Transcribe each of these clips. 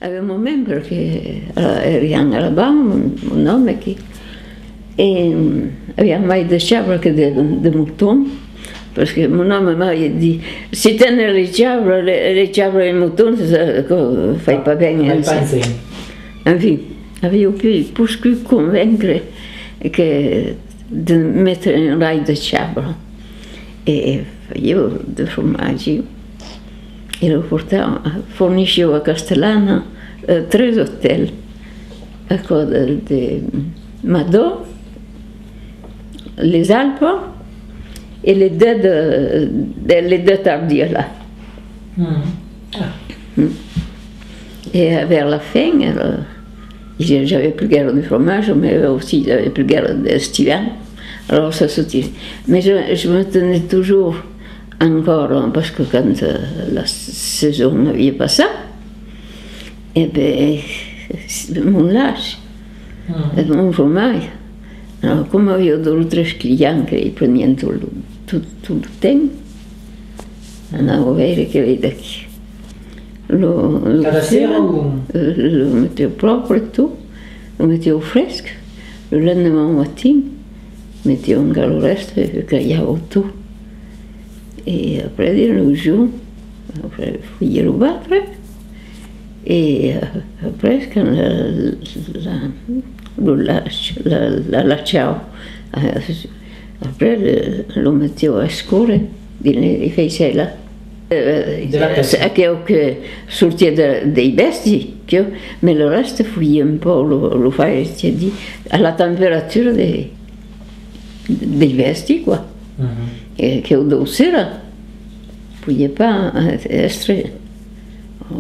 Avevamo un membro che era in Alabama, un nome che aveva mai de chavre che de mouton, perché mon nome mai di si tiene le chavre e mouton, fai pas bene. Enfin, avevo più convaincre che di mettere in rai de chavre e facevo dei formaggi e lo portavo, forniscevo a Castellana 3 hotel, ecco, di Madò, les Alpes et les deux Tardieux-là. Et vers la fin, j'avais plus guère de fromage, mais aussi j'avais plus guère d'estival. Alors ça sautait. Mais je me tenais toujours encore, parce que quand la saison n'avait pas ça, et bien, mon lâche, mon fromage. Alors, comme il y a d'autres clients qui prenaient tout le temps, on a ouvert que les d'acquis. Lo mettais propre et tout, lo mettais au fresque. Le lendemain matin, mettais encore le reste et caillavo tout. Et après, le jour, après, fouiller le battre. Et après, quand la lasciavo, après, lo mettevo a scuole, li fece là. Che sortia dei vesti, ma il resto fu un po' lo fai alla temperatura dei vesti qua. Che odosera, poi pas essere,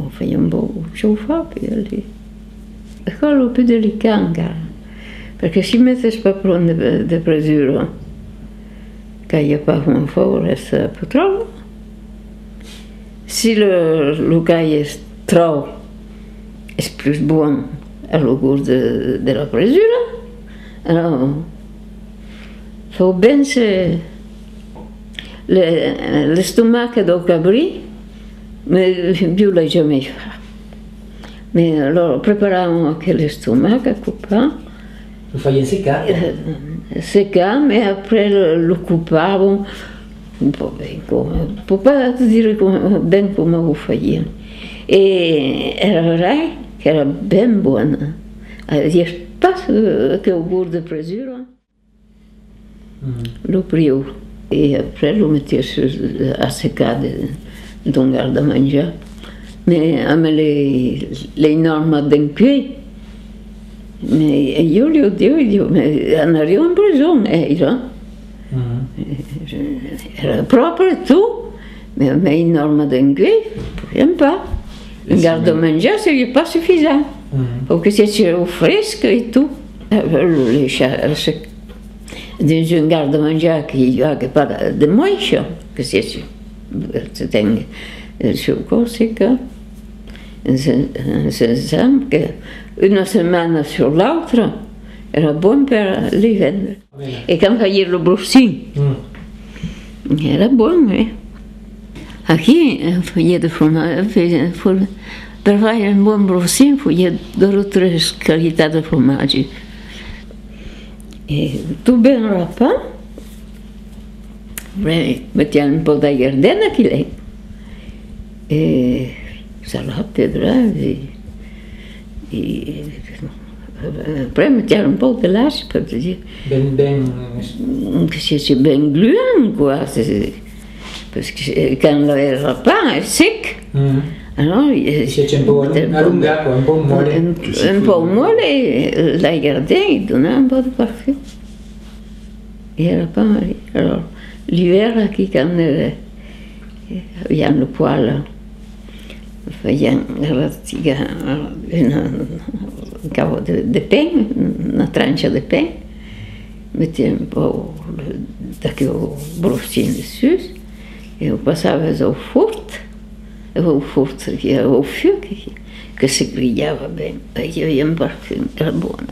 fai un po' chauffato lì. E quello più delicato, perché si mette spappolone di presura, che il n'y a pas un fort, reste petrolio. Si le caille est trop, est plus bon à le goût de la presura, alors il faut bien l'estomac do cabri, mais più l'ai jamais fait. Mais alors préparavamo anche l'estomac à couper. Lo fai seccare? Seccare, mais après lo coupavo un po' bene, un po' pas dire ben come lo facevo. E era vrai che era ben buona. Riesco pas che ho goût de presura. Lo prio e après lo mettevo a seccare dans un garde-manger. Mais les normes d'un cuit, mais io gli ho detto, mais andavo in prigione, era proprio tu, mais les normes d'un cuit, j'aime pas. Un garde-manger, c'est pas suffisant. Faut que c'est au fresque et tout. Dans un garde-manger qui n'a pas de moisson, que c'est il suo corsica, senza che una settimana sull'altra era buono per li vendere. E quando facevo il brossin, era buono. Qui, facevo formaggio, per fare un buon brossin, facevo 2 o 3 qualità di formaggi. E tu ben rappato, mettiamo un po' di giardina che lei. E salate, dravi, poi mettiamo un po' di lascio per dire che sia ben gluant, quoi, perché quando era pan è secco, allora c'è un po' allungato, un po' mole. Un po' mole, la giardina dona un po' di parfum. Era pan, allora l'hiver qui quando abbiamo il poêle, facciamo un cavo di pane, una trancia di pane, mettiamo un po' di brossin dessus e lo passavo al four, che era al fuoco, che si grigliava bene, perché aveva un parfum, era buono.